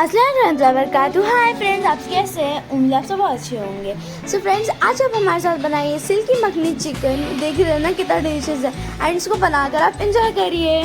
अस्सलाम वालेकुम। Hi friends, आप कैसे हैं? उम्मीद आप सब अच्छे होंगे। सो फ्रेंड्स, आज आप हमारे साथ बनाइए सिल्की मखनी चिकन। देख रहे हैं ना कितना डिलीशियस है, एंड इसको बनाकर आप एंजॉय करिए।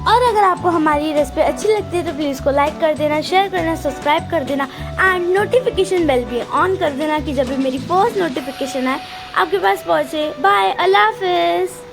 और अगर आपको हमारी रेसिपी अच्छी लगती है तो प्लीज़ इसको लाइक कर देना, शेयर करना, सब्सक्राइब कर देना एंड नोटिफिकेशन बेल भी ऑन कर देना कि जब भी मेरी फर्स्ट नोटिफिकेशन आए आपके पास पहुँचे। बाय, अल्लाह हाफिज़।